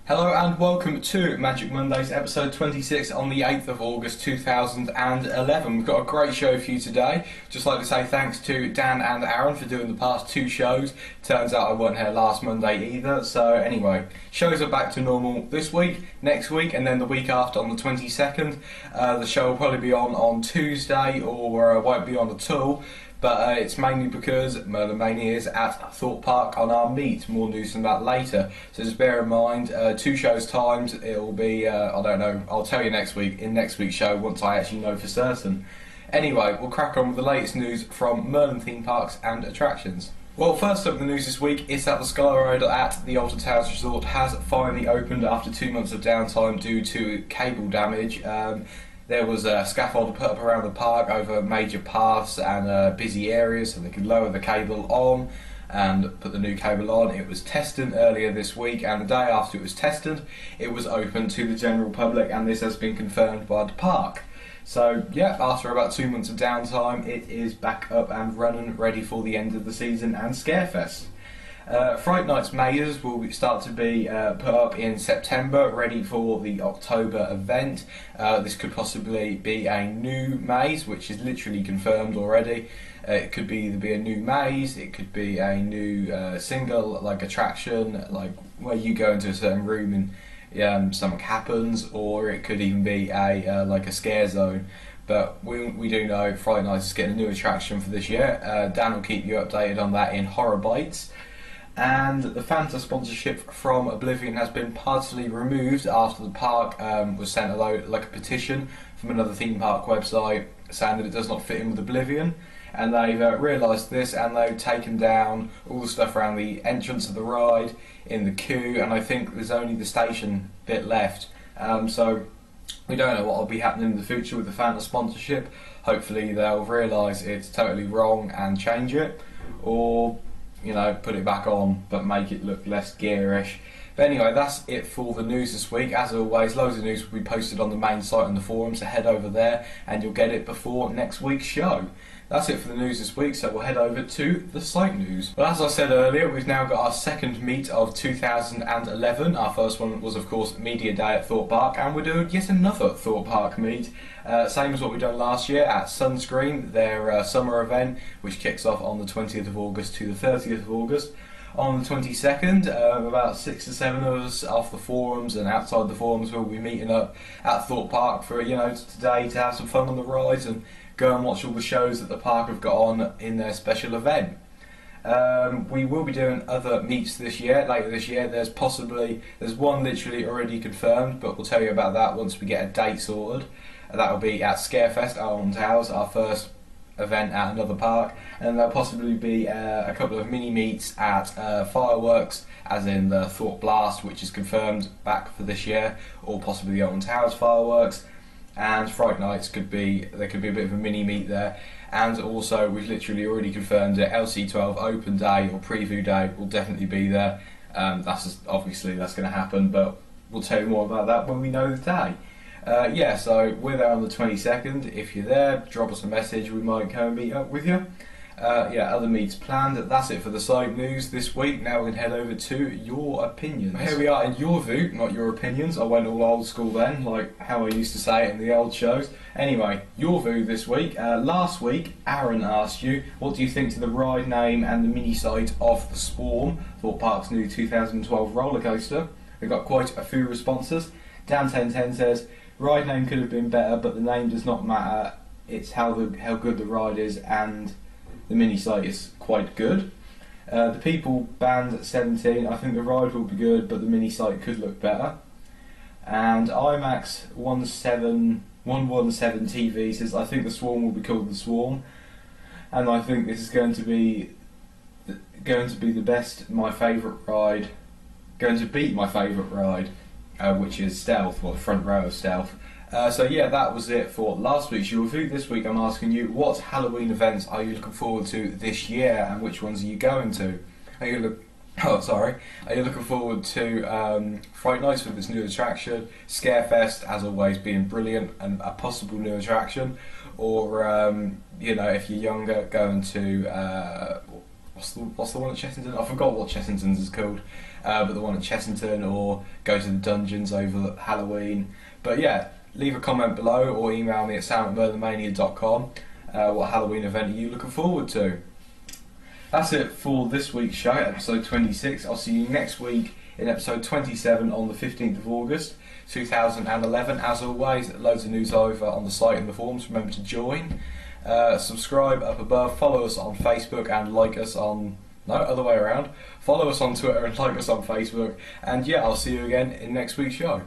Hello and welcome to Magic Mondays episode 26 on the 8th of August 2011. We've got a great show for you today. Just like to say thanks to Dan and Aaron for doing the past two shows. Turns out I wasn't here last Monday either. So anyway, shows are back to normal this week, next week and then the week after on the 22nd. The show will probably be on Tuesday or won't be on at all. But it's mainly because Merlin Mania is at Thorpe Park on our meet. More news on that later. So just bear in mind, two shows times, it will be, I don't know, I'll tell you next week, in next week's show, once I actually know for certain. Anyway, we'll crack on with the latest news from Merlin theme parks and attractions. Well, first up in the news this week is that the Sky Ride at the Alton Towers Resort has finally opened after 2 months of downtime due to cable damage. There was a scaffold put up around the park over major paths and busy areas so they could lower the cable on and put the new cable on. It was tested earlier this week, and the day after it was tested it was open to the general public, and this has been confirmed by the park. So yeah, after about 2 months of downtime it is back up and running, ready for the end of the season and Scarefest. Fright Night's mazes will start to be put up in September, ready for the October event. This could possibly be a new maze, which is literally confirmed already. It could either be a new maze, it could be a new single like attraction, like where you go into a certain room and something happens, or it could even be a like a scare zone. But we do know Fright Night is getting a new attraction for this year. Dan will keep you updated on that in Horror Bites. And the Fanta sponsorship from Oblivion has been partially removed after the park was sent a petition from another theme park website saying that it does not fit in with Oblivion, and they've realised this and they've taken down all the stuff around the entrance of the ride, in the queue, and I think there's only the station bit left. So we don't know what will be happening in the future with the Fanta sponsorship. Hopefully they'll realise it's totally wrong and change it, or put it back on but make it look less gearish. But anyway, that's it for the news this week. As always, loads of news will be posted on the main site and the forums, so head over there and you'll get it before next week's show. That's it for the news this week, so we'll head over to the site news. Well, as I said earlier, we've now got our second meet of 2011. Our first one was, of course, Media Day at Thorpe Park, and we're doing yet another Thorpe Park meet. Same as what we've done last year at Sunscreen, their summer event, which kicks off on the 20th of August to the 30th of August. On the 22nd, about 6 to 7 of us off the forums and outside the forums will be meeting up at Thorpe Park for today to have some fun on the rides and go and watch all the shows that the park have got on in their special event. We will be doing other meets later this year. There's one literally already confirmed, but we'll tell you about that once we get a date sorted. That will be at Scarefest at Alton Towers, our first event at another park, and there'll possibly be a couple of mini meets at Fireworks, as in the Thorpe Blast, which is confirmed back for this year, or possibly the Alton Towers Fireworks. And Fright Nights there could be a bit of a mini meet there. And also we've literally already confirmed that LC12 open day or preview day will definitely be there. Obviously that's going to happen, but we'll tell you more about that when we know the day. So we're there on the 22nd. If you're there, drop us a message, we might come and meet up with you. Other meets planned. That's it for the side news this week. Now we can head over to your opinions. Here we are in your view, not your opinions. I went all old school then, like how I used to say it in the old shows. Anyway, your view this week. Last week, Aaron asked you, what do you think to the ride name and the mini site of the Swarm, Thorpe Park's new 2012 roller coaster? We got quite a few responses. Dan1010 says, ride name could have been better, but the name does not matter. It's how good the ride is, and the mini site is quite good. The People Band at 17, I think the ride will be good, but the mini site could look better. And IMAX 117 TV says, I think the Swarm will be called the Swarm, and I think this is going to be the best, my favourite ride, going to beat my favourite ride, which is Stealth, or the front row of Stealth. That was it for last week's Your Review. This week I'm asking you, what Halloween events are you looking forward to this year, and which ones are you going to? Are you looking forward to Fright Nights with this new attraction, Scarefest as always being brilliant and a possible new attraction, or if you're younger, going to what's the one at Chessington? I forgot what Chessington's is called. but the one at Chessington, or go to the dungeons over Halloween. But yeah, leave a comment below or email me at sam@merlinmania.com. What Halloween event are you looking forward to? That's it for this week's show, episode 26. I'll see you next week in episode 27 on the 15th of August 2011. As always, loads of news over on the site and the forums. Remember to join. Subscribe up above, follow us on Facebook and like us on... No, other way around. Follow us on Twitter and like us on Facebook. And yeah, I'll see you again in next week's show.